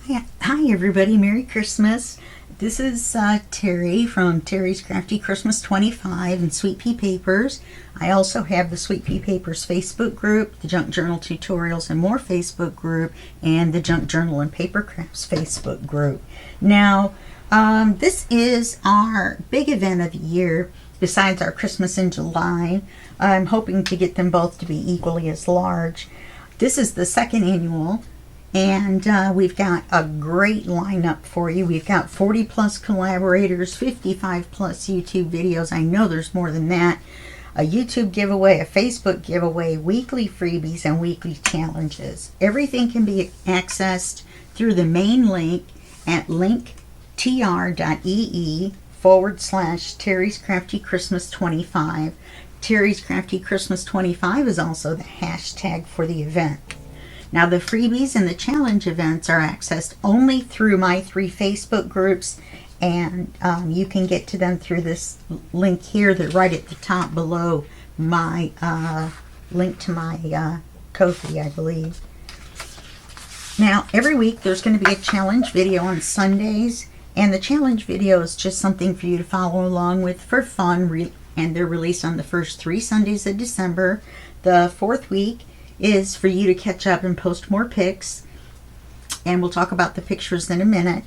Hi everybody, Merry Christmas. This is Teri from Teri's Crafty Christmas 25 and Sweet Pea Papers. I also have the Sweet Pea Papers Facebook group, the Junk Journal Tutorials and More Facebook group, and the Junk Journal and Paper Crafts Facebook group. Now, this is our big event of the year besides our Christmas in July. I'm hoping to get them both to be equally as large. This is the second annual. And we've got a great lineup for you. We've got 40 plus collaborators, 55 plus YouTube videos. I know there's more than that. A YouTube giveaway, a Facebook giveaway, weekly freebies, and weekly challenges. Everything can be accessed through the main link at linktr.ee/Teri's Crafty Christmas 25. Teri's Crafty Christmas 25 is also the hashtag for the event. Now, the freebies and the challenge events are accessed only through my 3 Facebook groups, and you can get to them through this link here. They're right at the top below my link to my Ko-fi, I believe. Now, every week there's going to be a challenge video on Sundays, and the challenge video is just something for you to follow along with for fun, and they're released on the first 3 Sundays of December. The 4th week is for you to catch up and post more pics, and we'll talk about the pictures in a minute.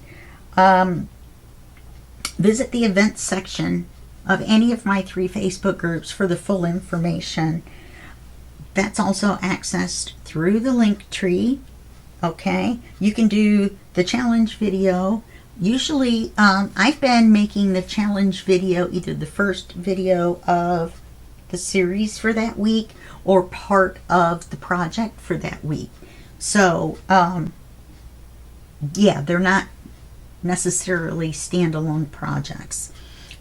Visit the events section of any of my 3 Facebook groups for the full information. That's also accessed through the link tree. Okay, you can do the challenge video. Usually I've been making the challenge video either the first video of the series for that week or part of the project for that week. So yeah, they're not necessarily standalone projects.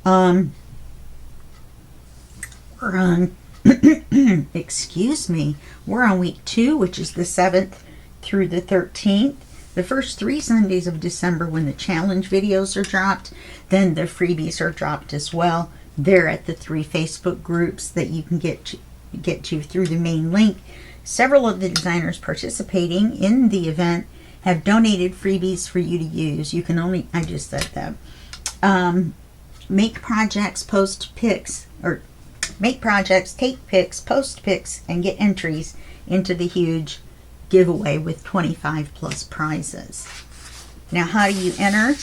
We're on excuse me, we're on week 2, which is the 7th through the 13th. The first 3 Sundays of December when the challenge videos are dropped, then the freebies are dropped as well. They're at the 3 Facebook groups that you can get to through the main link. Several of the designers participating in the event have donated freebies for you to use. You can only, I just said that. Make projects, post pics, or make projects, take pics, post pics, and get entries into the huge giveaway with 25 plus prizes. Now, how do you enter?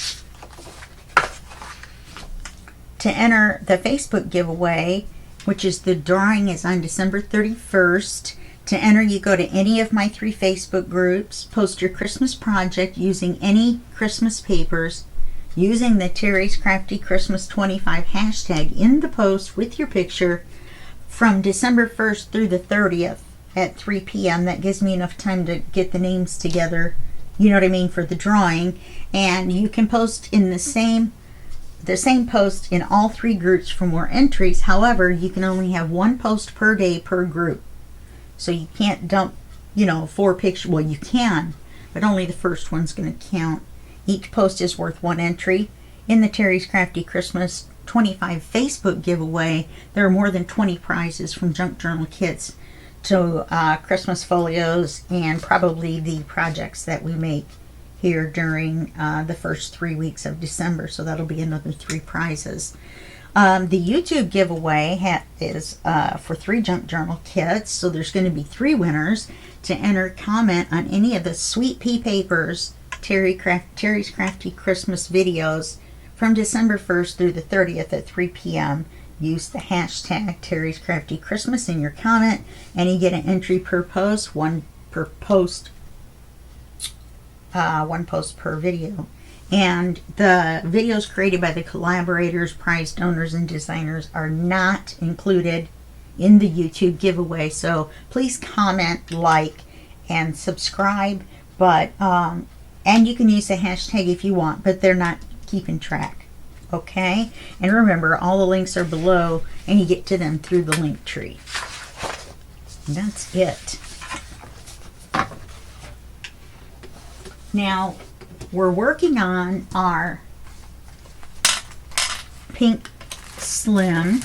To enter the Facebook giveaway, which is the drawing is on December 31st. To enter, you go to any of my 3 Facebook groups, post your Christmas project using any Christmas papers, using the Teri's Crafty Christmas 25 hashtag in the post with your picture from December 1st through the 30th at 3 p.m. That gives me enough time to get the names together, you know what I mean, for the drawing. And you can post in the same post in all 3 groups for more entries. However, you can only have 1 post per day per group. So you can't dump, 4 pictures. Well, you can, but only the first one's going to count. Each post is worth 1 entry. In the Teri's Crafty Christmas 25 Facebook giveaway, there are more than 20 prizes from junk journal kits to Christmas folios and probably the projects that we make here during the first 3 weeks of December. So that'll be another 3 prizes. The YouTube giveaway is for 3 junk journal kits. So there's going to be 3 winners. To enter, comment on any of the Sweet Pea Papers Teri's Crafty Christmas videos from December 1st through the 30th at 3 p.m. Use the hashtag Teri's Crafty Christmas in your comment, and you get an entry per post, one post per video. And the videos created by the collaborators, prize donors, and designers are not included in the YouTube giveaway. So please comment, like, and subscribe. But and you can use the hashtag if you want, but they're not keeping track. Okay? And remember, all the links are below, and you get to them through the link tree. And that's it. Now, we're working on our pink slim,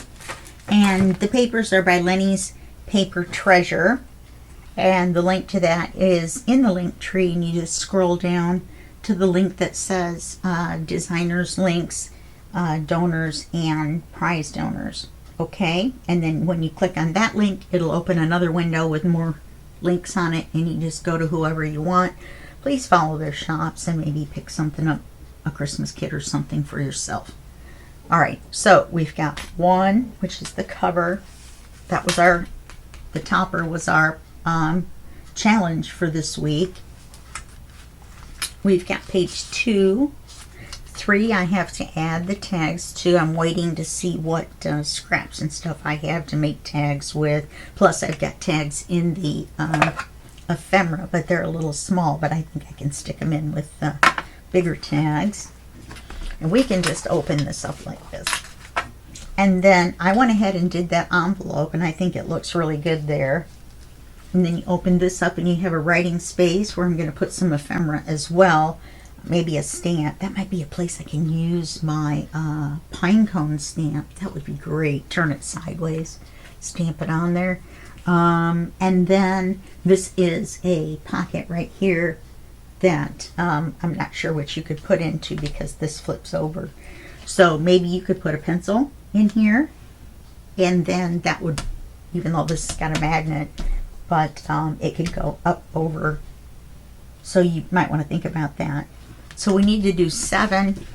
and the papers are by Lenny's Paper Treasure, and the link to that is in the link tree, and you just scroll down to the link that says designers links, donors, and prize donors. Okay, and then when you click on that link, it'll open another window with more links on it, and you just go to whoever you want. Please follow their shops and maybe pick something up, a Christmas kit or something for yourself. All right, so we've got one, which is the cover. That was the topper was our challenge for this week. We've got page 2. 3, I have to add the tags to. I'm waiting to see what scraps and stuff I have to make tags with. Plus, I've got tags in the ephemera, but they're a little small, but I think I can stick them in with bigger tags. And we can just open this up like this. And then I went ahead and did that envelope, and I think it looks really good there. And then you open this up and you have a writing space where I'm going to put some ephemera as well. Maybe a stamp. That might be a place I can use my pine cone stamp. That would be great. Turn it sideways. Stamp it on there. And then this is a pocket right here that I'm not sure what you could put into because this flips over. So maybe you could put a pencil in here. And then that would, even though this has got a magnet, but it could go up over. So you might want to think about that. So we need to do 7.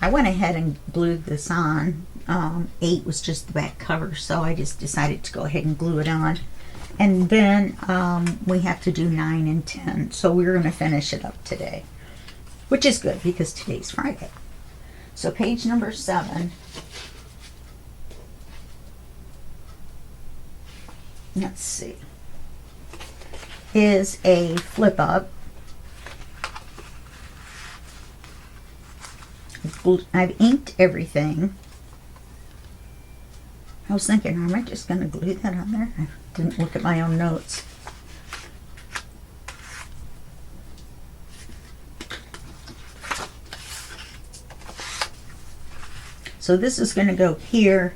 I went ahead and glued this on. 8 was just the back cover, so I just decided to go ahead and glue it on. And then we have to do 9 and 10. So we're going to finish it up today, which is good because today's Friday. So page number 7. Let's see. Is a flip up. I've inked everything. I was thinking, am I just going to glue that on there? I didn't look at my own notes. So this is going to go here,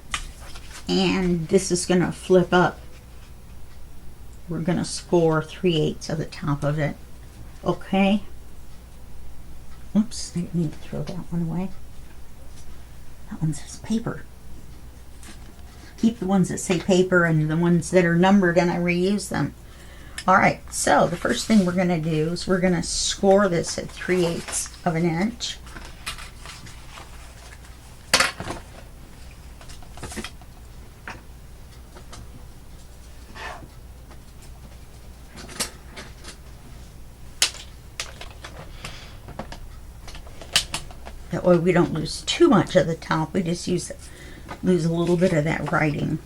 and this is going to flip up. We're going to score 3/8 of the top of it. Okay. Oops, I didn't need to throw that one away. That one says paper. Keep the ones that say paper and the ones that are numbered, and I reuse them. All right, so the first thing we're going to do is we're going to score this at 3/8 of an inch. That way we don't lose too much of the top. We just lose a little bit of that writing.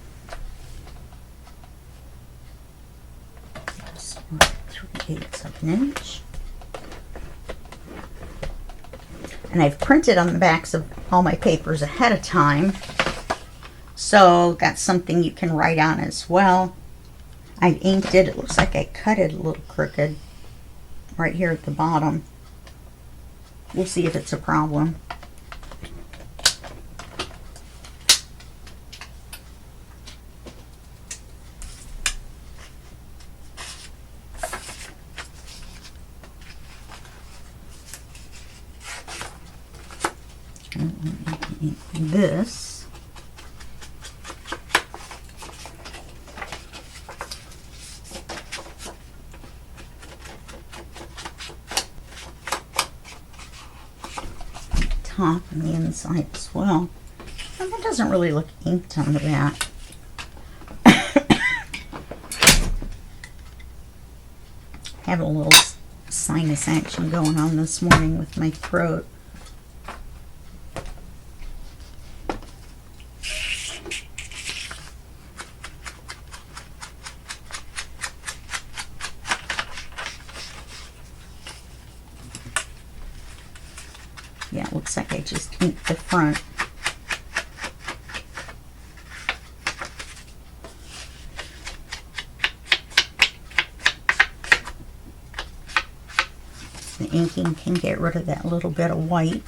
So 3/8 of an inch. And I've printed on the backs of all my papers ahead of time. So that's something you can write on as well. I've inked it. It looks like I cut it a little crooked right here at the bottom. We'll see if it's a problem. This. Top and the inside as well. And that doesn't really look inked on the back. Having a little sinus action going on this morning with my throat. Yeah, it looks like I just inked the front. The inking can get rid of that little bit of white.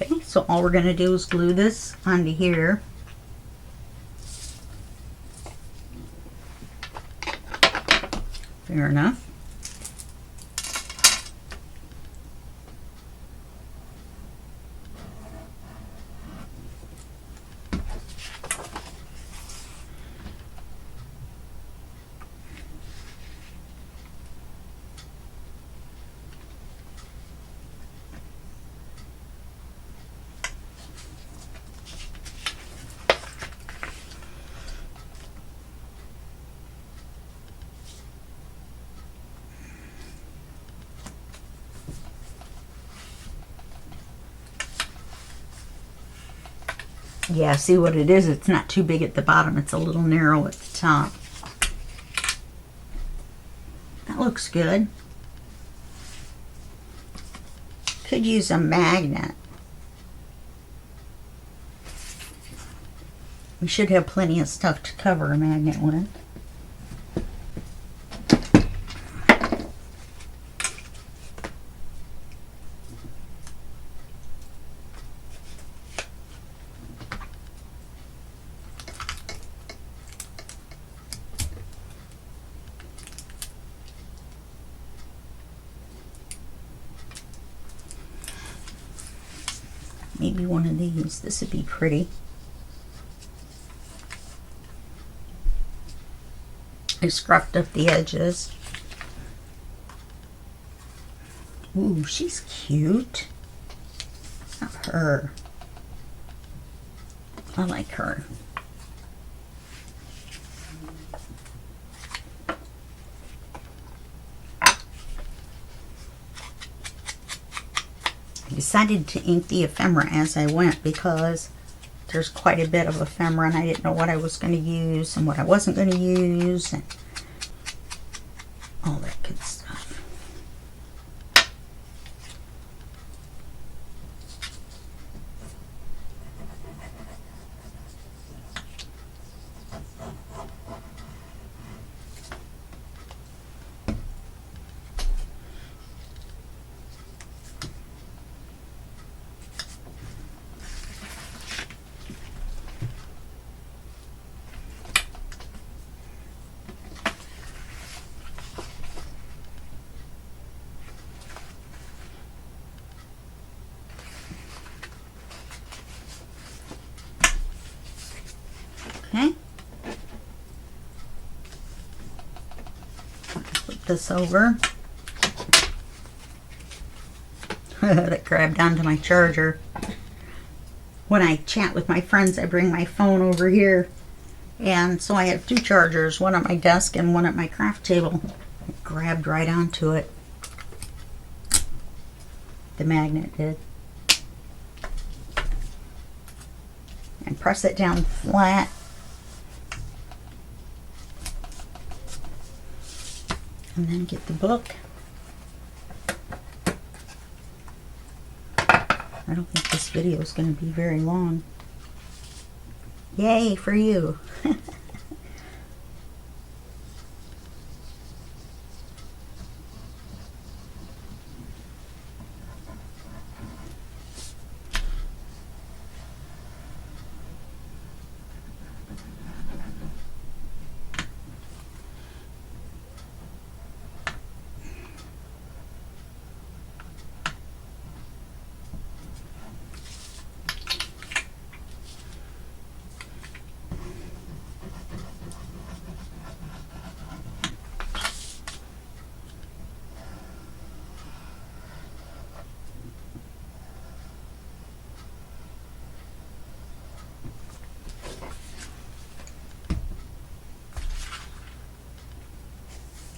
Okay, so all we're going to do is glue this onto here. Fair enough. Yeah, see what it is? It's not too big at the bottom. It's a little narrow at the top. That looks good. Could use a magnet. We should have plenty of stuff to cover a magnet with. Maybe one of these. This would be pretty. I scruffed up the edges. Ooh, she's cute. It's not her. I like her. I decided to ink the ephemera as I went because there's quite a bit of ephemera and I didn't know what I was going to use and what I wasn't going to use and all that good stuff. Okay. Flip this over. That grabbed onto my charger. When I chat with my friends, I bring my phone over here. And so I have two chargers, one at my desk and one at my craft table. It grabbed right onto it. The magnet did. And press it down flat. And then get the book. I don't think this video is going to be very long. Yay for you.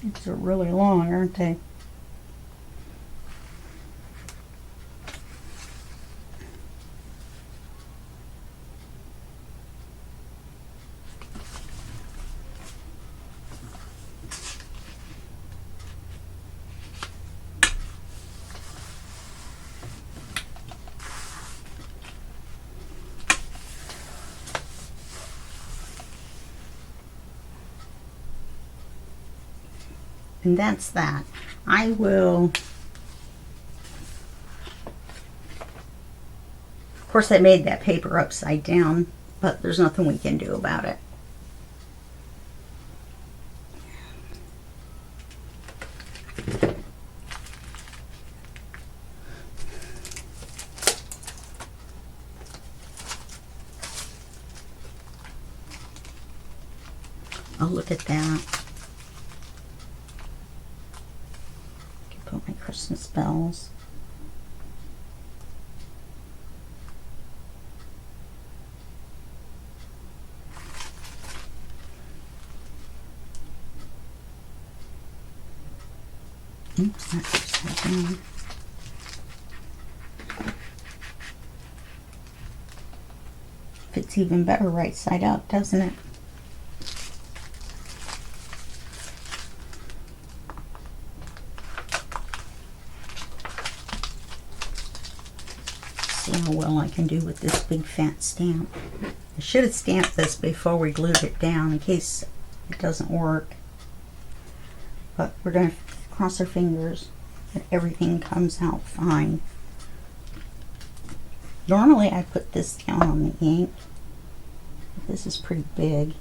These are really long, aren't they? And that's that. I will, of course I made that paper upside down, but there's nothing we can do about it. Oh, look at that. I can put my Christmas bells. Oops, that just went down. Fits even better right side up, doesn't it? See how well I can do with this big fat stamp. I should have stamped this before we glued it down in case it doesn't work. But we're going to cross our fingers that everything comes out fine. Normally I put this down on the ink. But this is pretty big.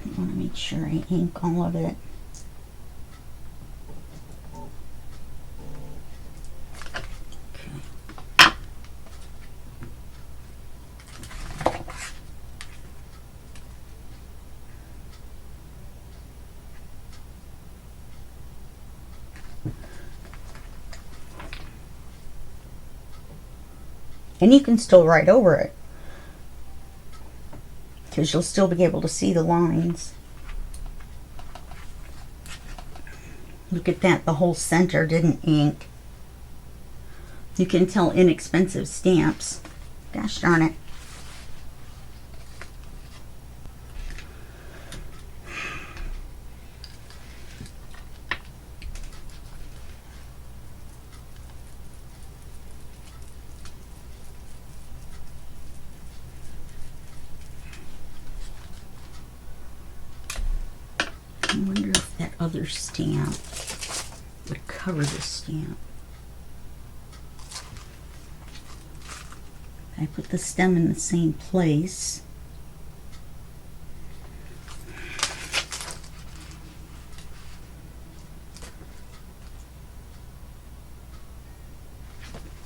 I want to make sure I ink all of it. And you can still write over it, because you'll still be able to see the lines. Look at that, the whole center didn't ink. You can tell inexpensive stamps. Gosh darn it. I wonder if that other stamp would cover this stamp. I put the stem in the same place.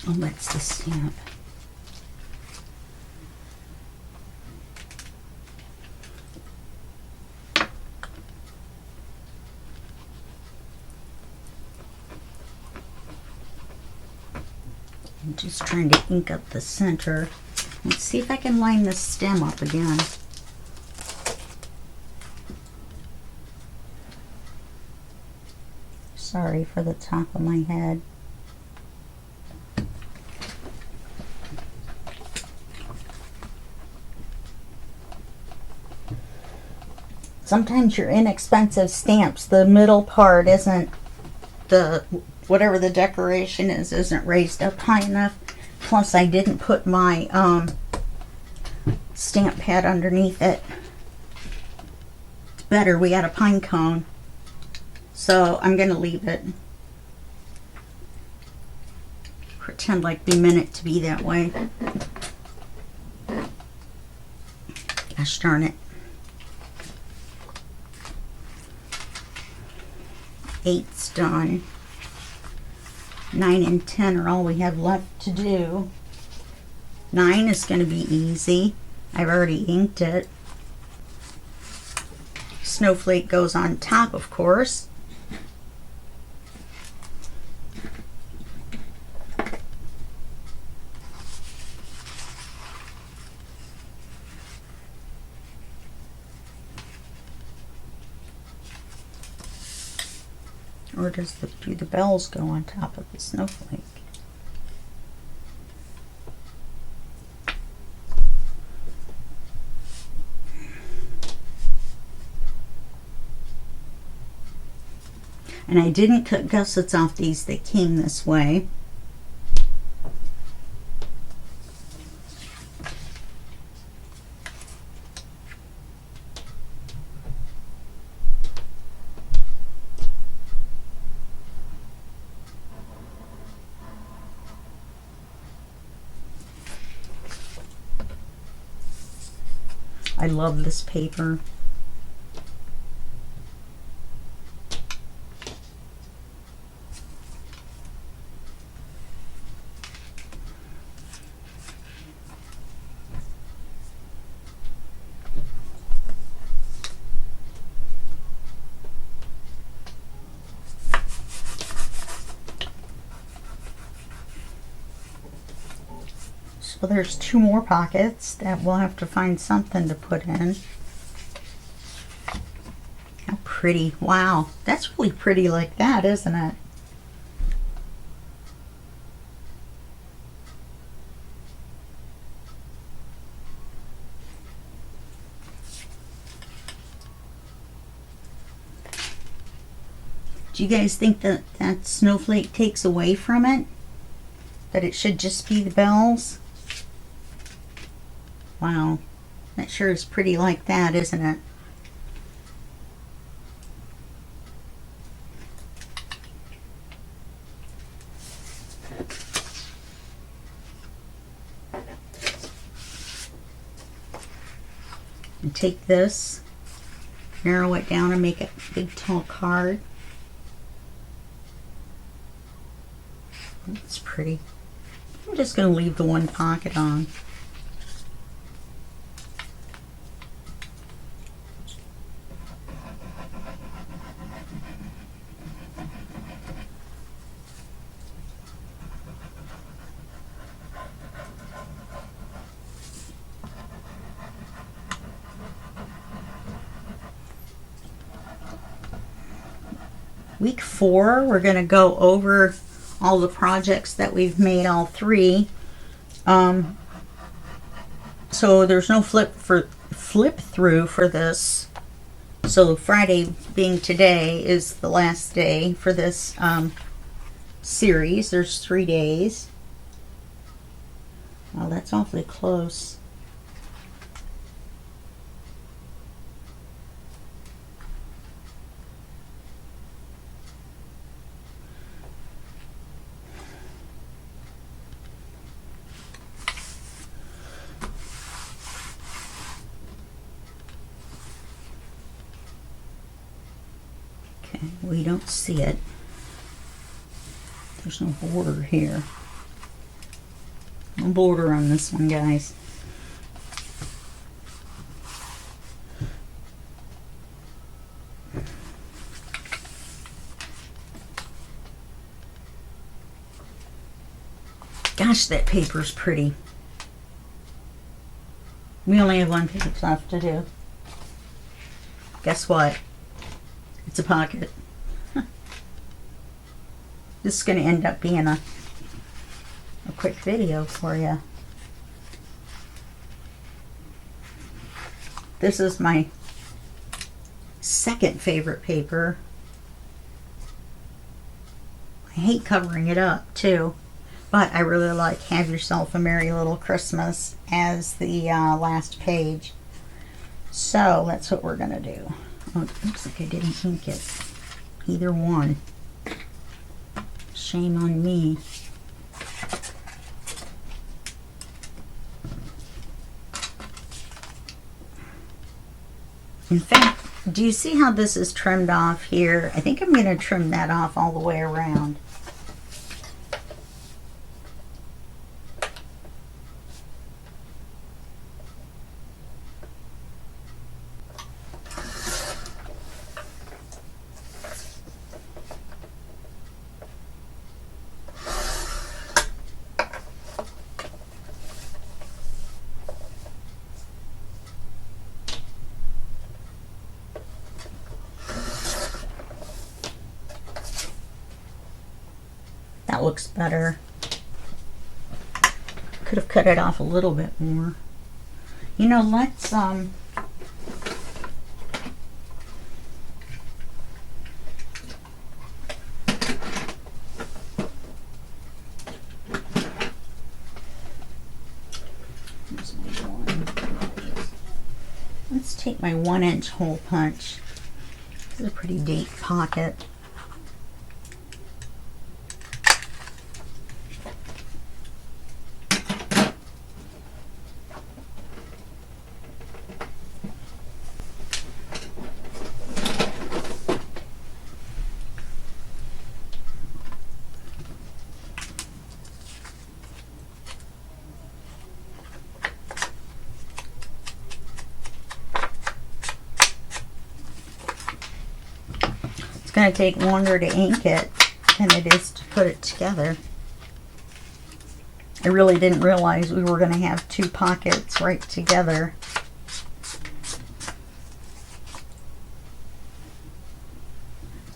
Oh, that's the stamp. I'm just trying to ink up the center. Let's see if I can line this stem up again. Sorry for the top of my head. Sometimes your inexpensive stamps, the middle part isn't the whatever the decoration is isn't raised up high enough. Plus I didn't put my stamp pad underneath it. It's better, we got a pine cone, so I'm gonna leave it. Pretend like we meant it to be that way. Gosh darn it. 8's done. 9 and 10 are all we have left to do. 9 is going to be easy. I've already inked it. Snowflake goes on top, of course. Or do the bells go on top of the snowflake? And I didn't cut gussets off these that came this way. I love this paper. So there's 2 more pockets that we'll have to find something to put in. How pretty. Wow, that's really pretty like that, isn't it? Do you guys think that that snowflake takes away from it? That it should just be the bells? Wow, that sure is pretty like that, isn't it? And take this, narrow it down and make it a big tall card. That's pretty. I'm just going to leave the one pocket on. Week 4, we're going to go over all the projects that we've made, all 3. So there's no flip through for this. So Friday being today is the last day for this series. There's 3 days. Oh, that's awfully close. We don't see it. There's no border here. No border on this one, guys. Gosh, that paper's pretty. We only have 1 page left to do. Guess what? It's a pocket. This is going to end up being a quick video for you. This is my second favorite paper. I hate covering it up too, but I really like Have Yourself a Merry Little Christmas as the last page. So that's what we're going to do. Oh, it looks like I didn't ink it. Either one. Shame on me. In fact, do you see how this is trimmed off here? I think I'm going to trim that off all the way around. That looks better. Could have cut it off a little bit more. You know, let's take my 1-inch hole punch. This is a pretty deep pocket. It's going to take longer to ink it than it is to put it together. I really didn't realize we were going to have two pockets right together.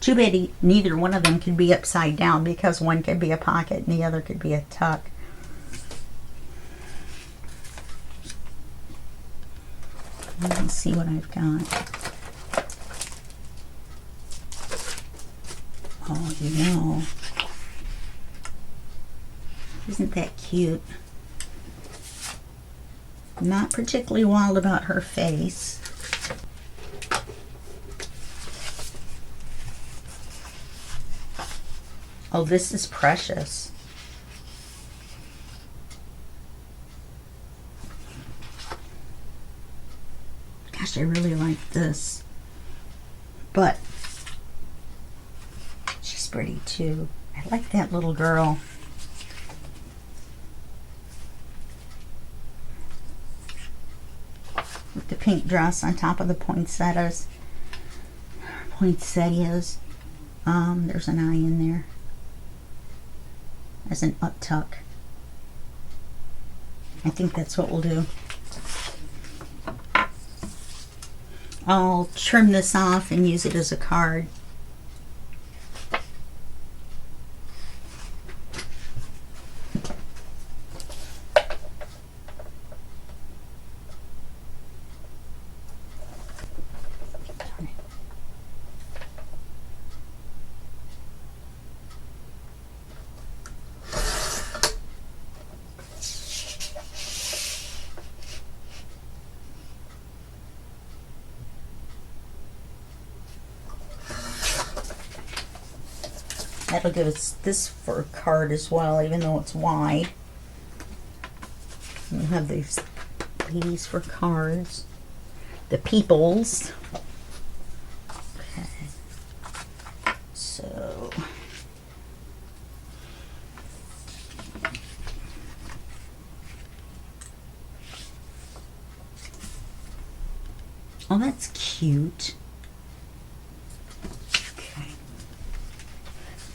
Too bad neither one of them could be upside down, because one could be a pocket and the other could be a tuck. Let me see what I've got. Oh, you know. Isn't that cute? I'm not particularly wild about her face. Oh, this is precious. Gosh, I really like this. But she's pretty too. I like that little girl. With the pink dress on top of the poinsettias. Poinsettias. There's an eye in there. As an up tuck. I think that's what we'll do. I'll trim this off and use it as a card. That'll give us this for a card as well, even though it's wide. We'll have these ladies for cards. The peoples. Okay. So oh, that's cute.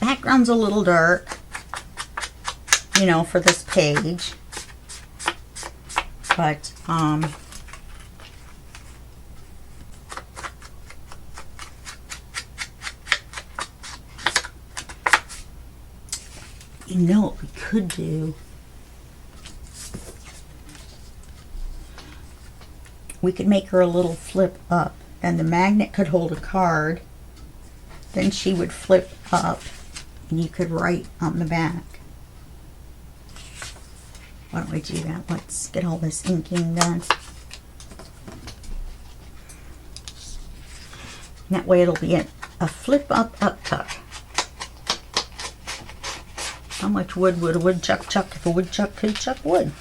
Background's a little dark, you know, for this page, but you know what we could do? We could make her a little flip up, and the magnet could hold a card, then she would flip up. And you could write on the back. Why don't we do that? Let's get all this inking done. That way it'll be a flip up tuck. How much wood would a woodchuck chuck if a woodchuck could chuck wood?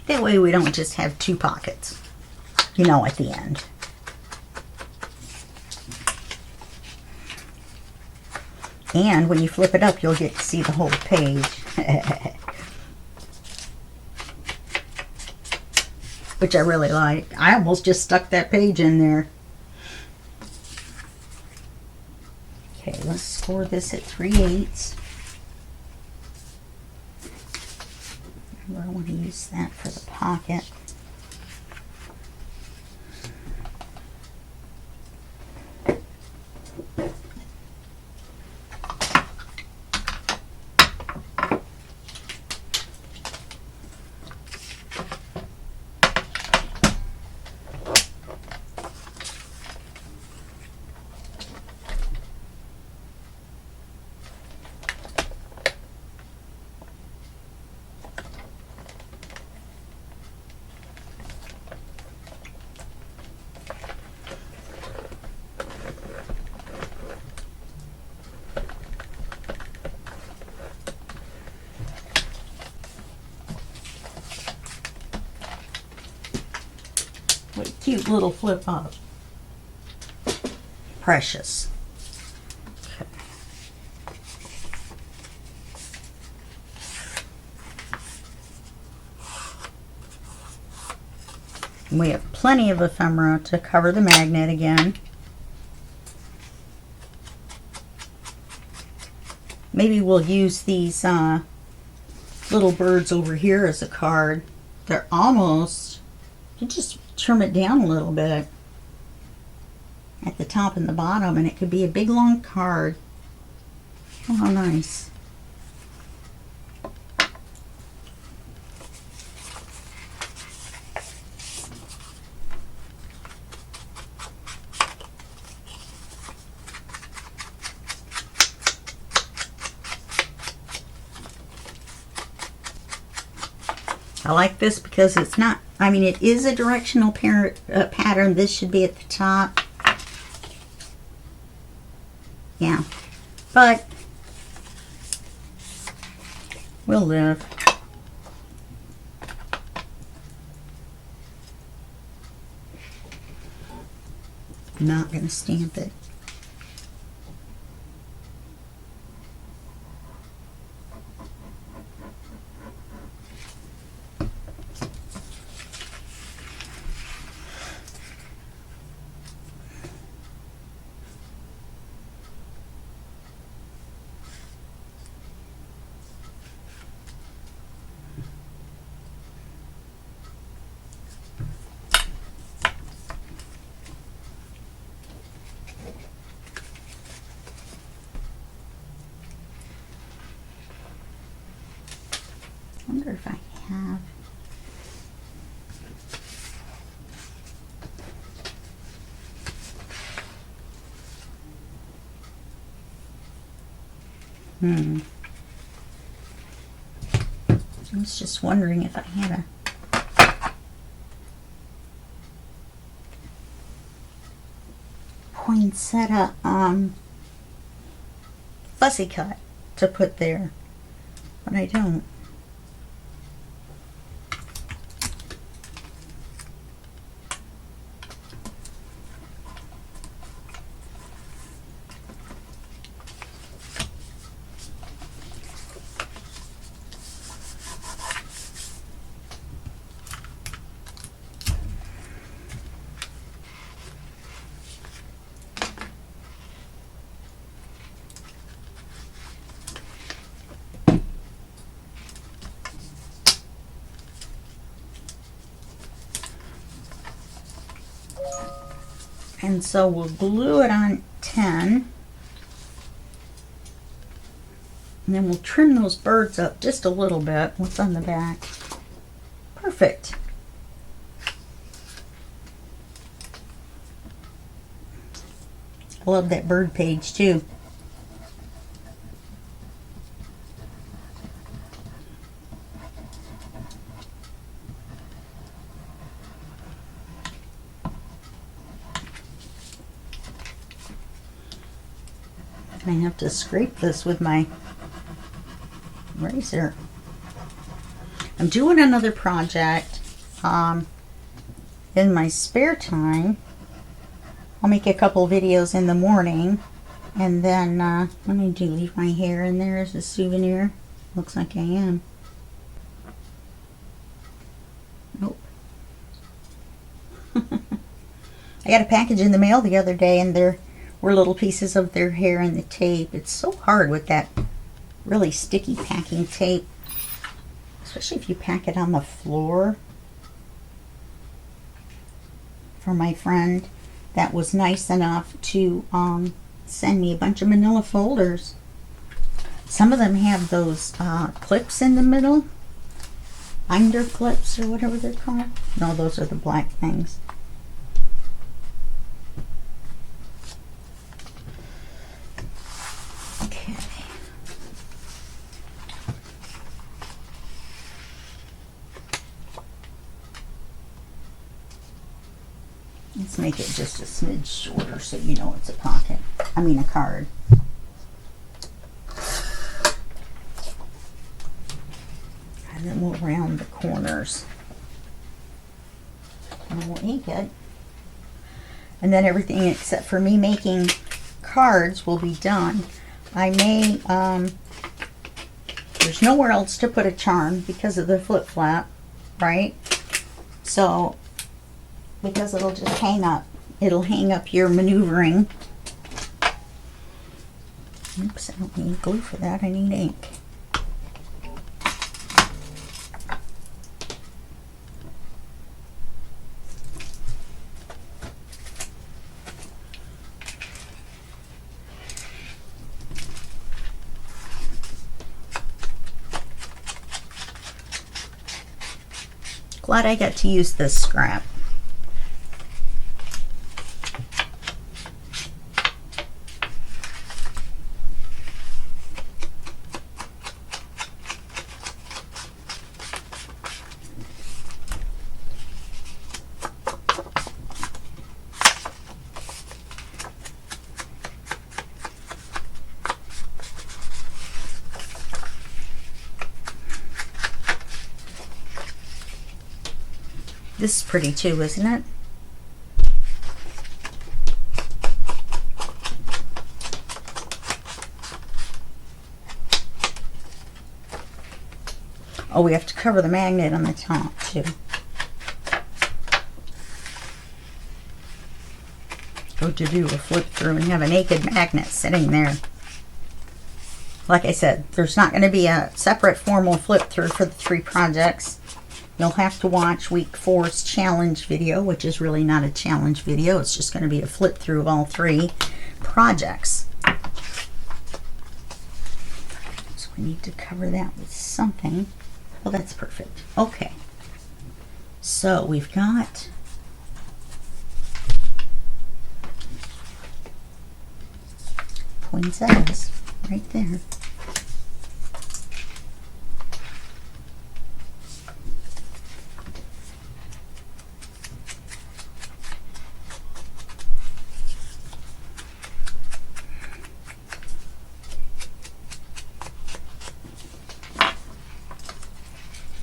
That way we don't just have two pockets, you know, at the end. And when you flip it up, you'll get to see the whole page. Which I really like. I almost just stuck that page in there. Okay, let's score this at 3/8. I want to use that for the pocket. What a cute little flip up. Precious. Okay. We have plenty of ephemera to cover the magnet again. maybe we'll use these little birds over here as a card. They're almost, you just trim it down a little bit at the top and the bottom, and it could be a big long card. Oh, how nice. I like this because it's not, I mean, it is a directional pattern. This should be at the top. Yeah, but we'll live. I'm not going to stamp it. I wonder if I have. I was just wondering if I had a poinsettia fussy cut to put there, but I don't. And so we'll glue it on 10. And then we'll trim those birds up just a little bit. What's on the back? Perfect. I love that bird page too. I have to scrape this with my razor. I'm doing another project in my spare time. I'll make a couple videos in the morning, and then let me leave my hair in there as a souvenir. Looks like I am. Nope. I got a package in the mail the other day, and there were little pieces of their hair in the tape. It's so hard with that really sticky packing tape, especially if you pack it on the floor. For my friend that was nice enough to send me a bunch of manila folders. Some of them have those clips in the middle, binder clips or whatever they're called. No, those are the black things. Okay. Let's make it just a smidge shorter so you know it's a pocket. I mean a card. And then we'll round the corners. And we'll ink it. And then everything except for me making cards will be done. I may, there's nowhere else to put a charm because of the flip flap, right? So, because it'll just hang up. It'll hang up your maneuvering. Oops, I don't need glue for that. I need ink. Glad I got to use this scrap. This is pretty too, isn't it? Oh, we have to cover the magnet on the top too. Go to do a flip through and have a naked magnet sitting there. Like I said, there's not going to be a separate formal flip through for the 3 projects. You'll have to watch week 4's challenge video, which is really not a challenge video. It's just going to be a flip through of all 3 projects. So we need to cover that with something. Oh, that's perfect. Okay. So we've got poinsettias right there.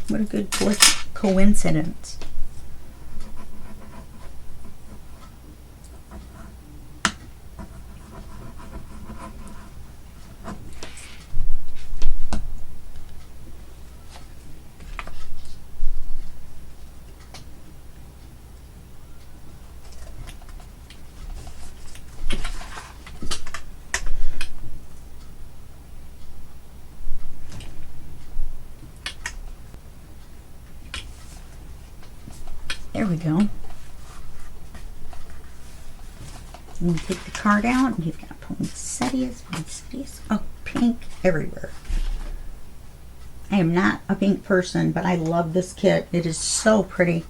What a good coincidence. There we go. And you take the card out and you've got poinsettias, oh, pink everywhere. I am not a pink person, but I love this kit. It is so pretty.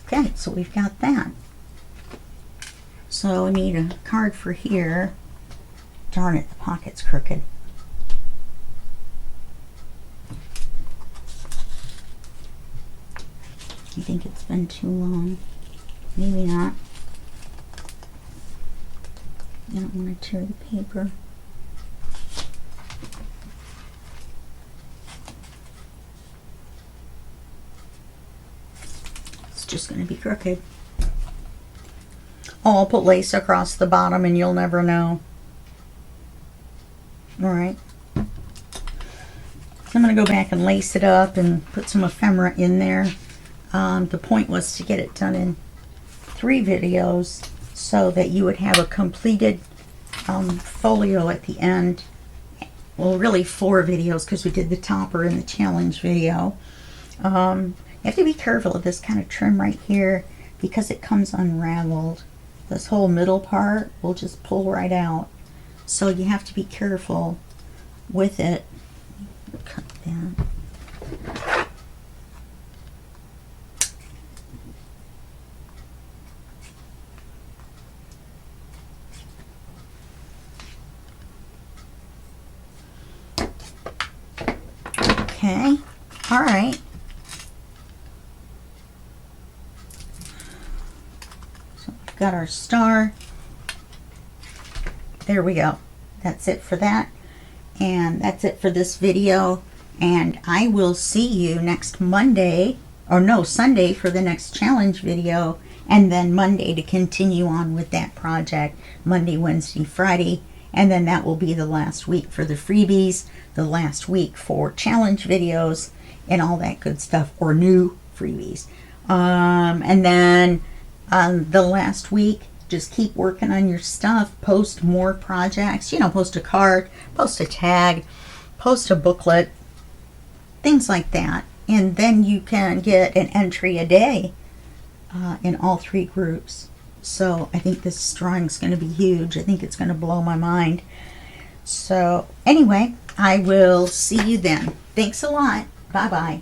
Okay, so we've got that. So we need a card for here. Darn it, the pocket's crooked. I think it's been too long. Maybe not. I don't want to tear the paper. It's just going to be crooked. Oh, I'll put lace across the bottom and you'll never know. Alright. So I'm going to go back and lace it up and put some ephemera in there. The point was to get it done in 3 videos so that you would have a completed folio at the end. Well, really 4 videos because we did the topper in the challenge video. You have to be careful of this kind of trim right here because it comes unraveled. This whole middle part will just pull right out. So you have to be careful with it. Cut that. Okay, all right. So we've got our star. There we go. That's it for that. And that's it for this video. And I will see you next Monday, or no, Sunday for the next challenge video. And then Monday to continue on with that project. Monday, Wednesday, Friday. And then that will be the last week for the freebies, the last week for challenge videos and all that good stuff, or new freebies. And then the last week Just keep working on your stuff. Post more projects. You know, post a card, post a tag, post a booklet, things like that. And then you can get an entry a day in all 3 groups. So I think this drawing is going to be huge. I think it's going to blow my mind. So anyway, I will see you then. Thanks a lot. Bye-bye.